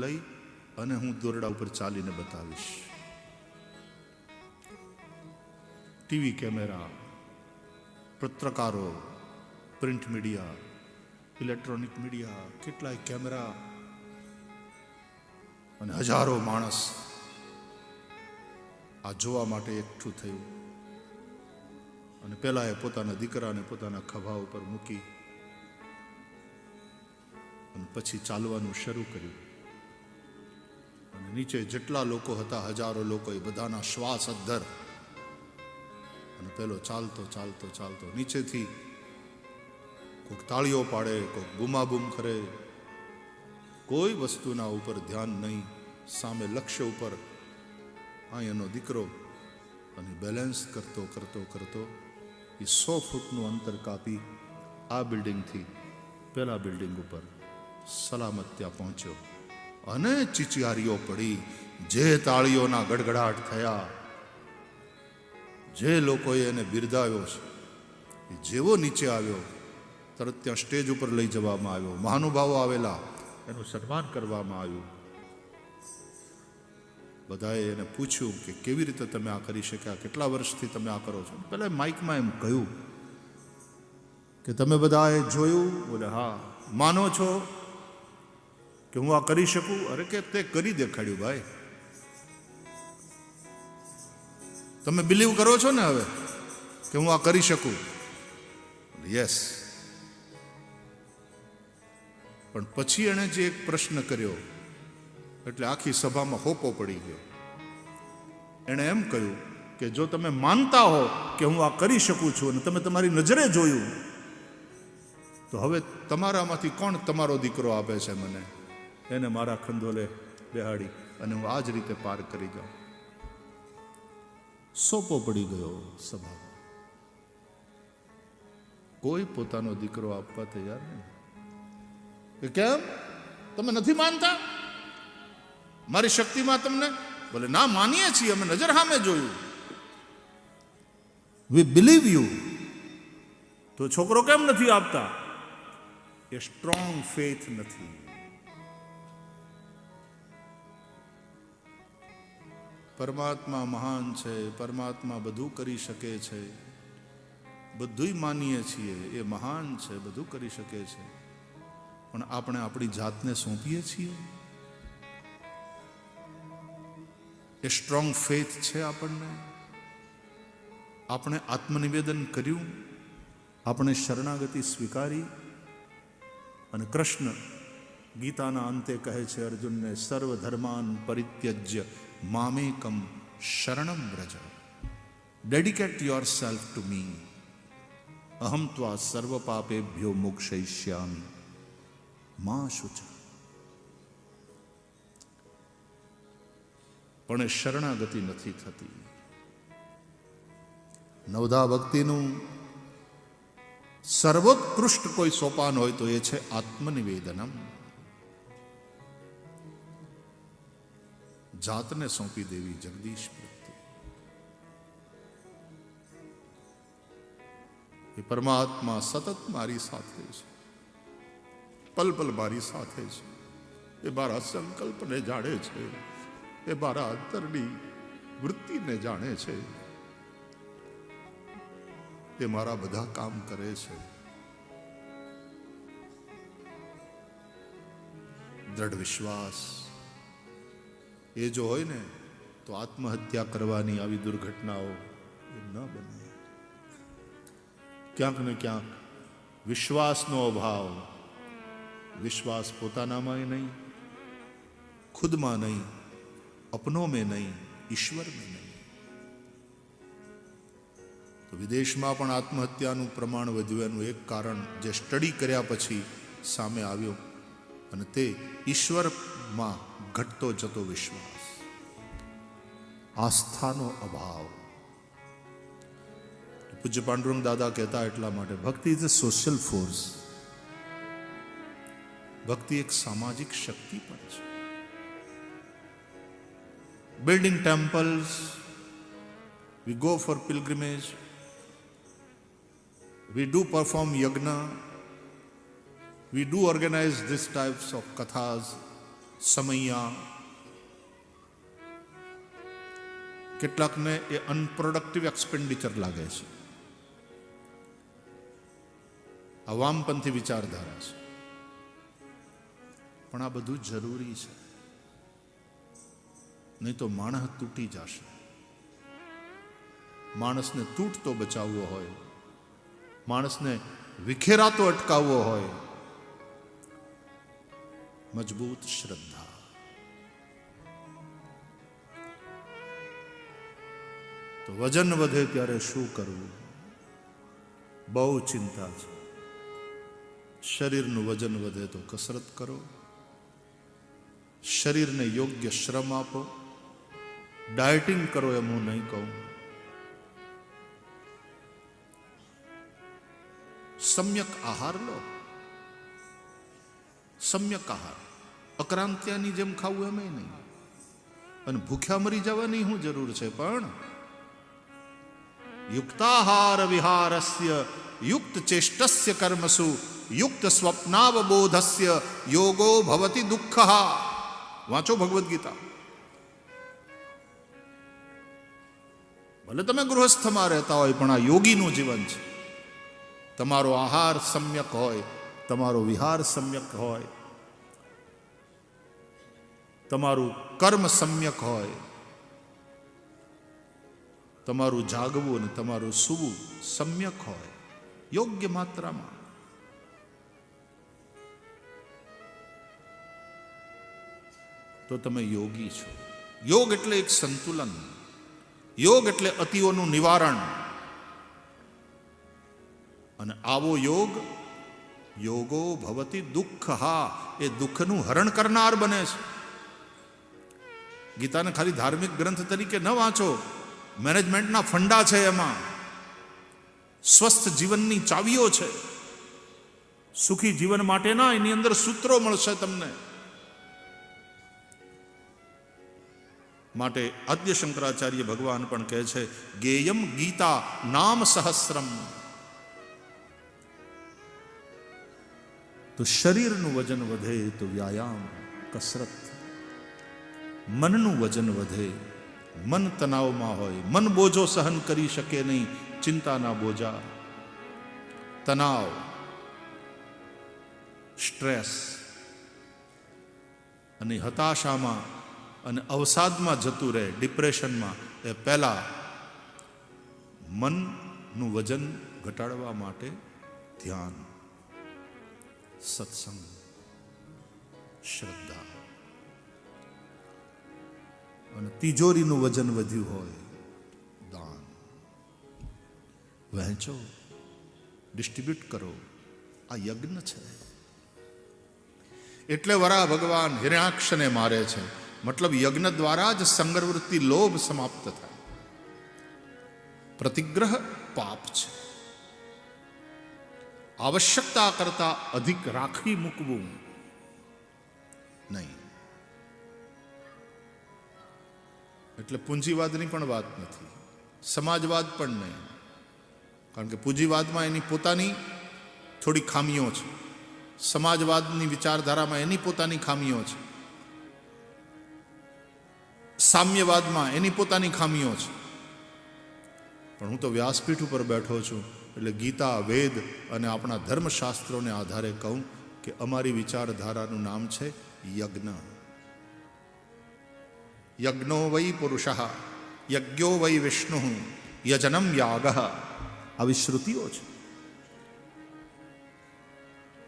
લઈ અને હું દોરડા ઉપર ચાલીને બતાવીશ. ટીવી કેમેરા, પત્રકારો, પ્રિન્ટ મીડિયા, ઇલેક્ટ્રોનિક મીડિયા, કેટલાય કેમેરા અને હજારો માણસ આ જોવા માટે એકઠું થયું. અને પેલા એ પોતાના દીકરાને પોતાના ખભા ઉપર મૂકી અને પછી ચાલવાનું શરૂ કર્યું. અને નીચે જેટલા લોકો હતા, હજારો લોકો, એ બધાના શ્વાસ અદ્ધર. અને પેલો ચાલતો ચાલતો ચાલતો નીચેથી કોઈક તાળીઓ પાડે, કોઈક બૂમાબૂમ કરે, કોઈ વસ્તુના ઉપર ધ્યાન નહીં, સામે લક્ષ્ય ઉપર. આ એનો દીકરો અને બેલેન્સ કરતો કરતો કરતો એ 100 ફૂટનું અંતર કાપી આ બિલ્ડિંગથી પેલા બિલ્ડિંગ ઉપર સલામત ત્યાં પહોંચ્યો. અને ચીચિયારીઓ પડી, જે તાળીઓના ગડગડાટ થયા, જે લોકોએ એને બિરદાવ્યો છે, એ જેવો નીચે આવ્યો તરત ત્યાં સ્ટેજ ઉપર લઈ જવામાં આવ્યો. મહાનુભાવો આવેલા, એનું સન્માન કરવામાં આવ્યું. બધાએ એને પૂછ્યું કે કેવી રીતે તમે આ કરી શક્યા, કેટલા વર્ષથી તમે આ કરો છો? પહેલા માઇકમાં એમ કહ્યું કે તમે બધાએ જોયું? બોલે હા. માનો છો કે હું આ કરી શકું? અરે કે તે કરી દેખાડ્યું ભાઈ. તમે બિલીવ કરો છો ને હવે કે હું આ કરી શકું? યસ. પણ પછી એણે જે એક પ્રશ્ન કર્યો એટલે આખી સભામાં હોપો પડી ગયો. એણે એમ કહ્યું કે જો તમે માનતા હો કે હું આ કરી શકું છું અને તમે તમારી નજરે જોયું, તો હવે તમારામાંથી કોણ તમારો દીકરો આપે છે મને? એને મારા ખંડોલે બેહાડી અને હું આ જ રીતે પાર કરી જાઉં. સોપો પડી ગયો સભામાં. કોઈ પોતાનો દીકરો આપવા તૈયાર નહીં. કે કેમ તમે નથી માનતા મારી શક્તિમાં તમને? બોલે ના, માનીએ છીએ, અમે નજર સામે જોયું. વી બિલીવ યુ. તો છોકરો કેમ નથી આપતા? એ સ્ટ્રોંગ ફેથ નથી. પરમાત્મા મહાન છે, પરમાત્મા બધું કરી શકે છે, બધુંય માનીએ છીએ, એ મહાન છે, બધું કરી શકે છે. પણ આપણે આપણી જાતને સોંપીએ છીએ? એ સ્ટ્રોંગ ફેથ છે આપણને? આપણે આત્મનિવેદન કર્યું? આપણે શરણાગતિ સ્વીકારી? અને કૃષ્ણ ગીતાના અંતે કહે છે અર્જુનને, સર્વ ધર્માન પરિત્યજ્ય મામેકમ શરણમ વ્રજ. Dedicate yourself to me, અહમ ત્વા સર્વ પાપેભ્યો મોક્ષયિષ્યામિ મા શુચ. પણ એ શરણાગતિ નથી થતી. નવધા ભક્તિનું સર્વોત્કૃષ્ટ કોઈ સોપાન હોય તો એ છે આત્મનિવેદનમ. જાતને સોંપી દેવી જગદીશ પ્રત્યે. એ પરમાત્મા સતત મારી સાથે છે, પલ પલ મારી સાથે છે. એ મારા સંકલ્પને જાણે છે, એ મારા અંતરની વૃત્તિને જાણે છે, એ મારા બધા કામ કરે છે. દ્રઢ વિશ્વાસ એ જો હોય ને તો આત્મહત્યા કરવાની આવી દુર્ઘટનાઓ એ ન બને. ક્યાંક ને ક્યાંક વિશ્વાસનો અભાવ, વિશ્વાસ પોતાનામાં નહીં, ખુદમાં નહીં, અપનો મેં નહીં, ઈશ્વર મેં નહીં. તો વિદેશમાં પણ આત્મહત્યાનું પ્રમાણ વધ્યું. એનું એક કારણ જે સ્ટડી કર્યા પછી સામે આવ્યો, અને તે ઈશ્વરમાં ઘટતો જતો વિશ્વાસ, આસ્થાનો અભાવ. પૂજ્ય પાંડુરંગ દાદા કહેતા એટલા માટે, ભક્તિ ઇઝ અ સોશિયલ ફોર્સ. ભક્તિ એક સામાજિક શક્તિ પણ છે. building temples, we go for pilgrimage, we do perform yagna, we do organize these types of kathas, Samaiya, કેટલાકને એ અનપ્રોડક્ટિવ એક્સપેન્ડિચર લાગે છે. આ વામપંથી વિચારધારા છે, પણ આ બધું જરૂરી છે. નહીં તો માણસ તૂટી જશે. માણસને તૂટતો બચાવવો હોય, માણસને વિખેરાતો અટકાવવો હોય, મજબૂત શ્રદ્ધા. તો વજન વધે ત્યારે શું કરવું? બહુ ચિંતા છે. શરીરનું વજન વધે તો કસરત કરો, શરીરને યોગ્ય શ્રમ આપો. ડાયટિંગ કરો એમ હું નહીં કહું. સમ્યક આહાર લો. સમ્યક આહાર, અક્રાંત્યાની જેમ ખાવું એમ નહીં. અને ભૂખ્યા મરી જવાની શું જરૂર છે? પણ યુક્તાહાર વિહારસ્ય યુક્ત ચેષ્ટસ્ય કર્મસુ યુક્ત સ્વપ્નાવબોધસ્ય યોગો ભવતિ દુઃખઃ. વાંચો ભગવદ્ ગીતા. ભલે તમે ગૃહસ્થમાં રહેતા હોય, પણ આ યોગીનું જીવન છે. તમારો આહાર સમ્યક હોય, તમારો વિહાર સમ્યક હોય, તમારું કર્મ સમ્યક હોય, તમારું જાગવું અને તમારું સૂવું સમ્યક હોય, યોગ્ય માત્રામાં. તો તમે યોગી છો. યોગ એટલે એક સંતુલન. યોગ એટલે અતિઓનું નિવારણ. અને આવો યોગ, યોગો ભવતિ દુઃખઃ, એ દુઃખનું હરણ કરનાર બને છે. ગીતાને ખાલી ધાર્મિક ગ્રંથ તરીકે ન વાંચો. મેનેજમેન્ટના ફંડા છે એમાં. સ્વસ્થ જીવનની ચાવીઓ છે. સુખી જીવન માટેના એની અંદર સૂત્રો મળશે તમને. માટે આદ્ય શંકરાચાર્ય ભગવાન પણ કહે છે, ગેયમ ગીતા નામ સહસ્રમ. તો શરીરનું વજન વધે તો વ્યાયામ, કસરત. મનનું વજન વધે, મન તણાવમાં હોય, મન બોજો સહન કરી શકે નહીં, ચિંતાના બોજા, તણાવ, સ્ટ્રેસ અને હતાશામાં અને અવસાદમાં જતું રહે, ડિપ્રેશનમાં. એ પહેલા મનનું વજન ઘટાડવા માટે ધ્યાન, સત્સંગ, શ્રદ્ધા. અને તિજોરીનું વજન વધ્યું હોય, દાન. વહેંચો, ડિસ્ટ્રીબ્યુટ કરો. આ યજ્ઞ છે. એટલે વરા ભગવાન હિરણ્યાક્ષને મારે છે. મતલબ યજ્ઞ દ્વારા જ સંગરવૃત્તિ, લોભ સમાપ્ત થાય. પ્રતિગ્રહ પાપ છે. આવશ્યકતા કરતા અધિક રાખી મૂકવું નહીં. એટલે પૂંજીવાદની પણ વાત નથી, સમાજવાદ પણ નહીં. કારણ કે પૂંજીવાદમાં એની પોતાની થોડી ખામીઓ છે, સમાજવાદની વિચારધારામાં એની પોતાની ખામીઓ છે, સામ્યવાદમાં એની પોતાની ખામીઓ છે. પણ હું તો વ્યાસપીઠ ઉપર બેઠો છું, એટલે ગીતા, વેદ અને આપણા ધર્મશાસ્ત્રોને આધારે કહું કે અમારી વિચારધારાનું નામ છે યજ્ઞ. યજ્ઞો વૈ પુરુષ, યજ્ઞો વૈ વિષ્ણુ, યજનમ યાગ. આવી શ્રુતિઓ છે.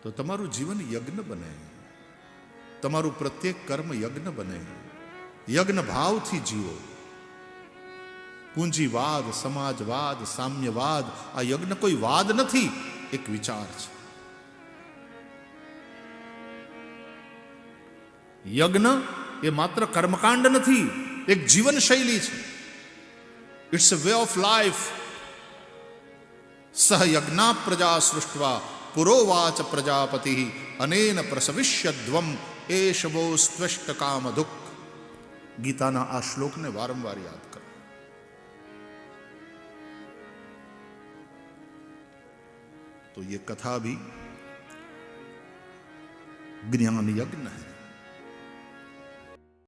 તો તમારું જીવન યજ્ઞ બને, તમારું પ્રત્યેક કર્મ યજ્ઞ બને. યજ્ઞ ભાવથી જીવો. પૂંજીવાદ, સમાજવાદ, સામ્યવાદ, આ યજ્ઞ કોઈ વાદ નથી, એક વિચાર છે. યજ્ઞ એ માત્ર કર્મકાંડ નથી, એક જીવન શૈલી છે. It's a way of life. સહ યજ્ઞા પ્રજા સૃષ્ટવા પુરોવાચ પ્રજાપતિ અનેન પ્રસવિષ્યદ્વમ એષવો સ્ત્વષ્ટ કામ દુઃખ. ગીતાના આ શ્લોકને વારંવાર યાદ કરો. तो ये कथा भी ज्ञान यज्ञ है.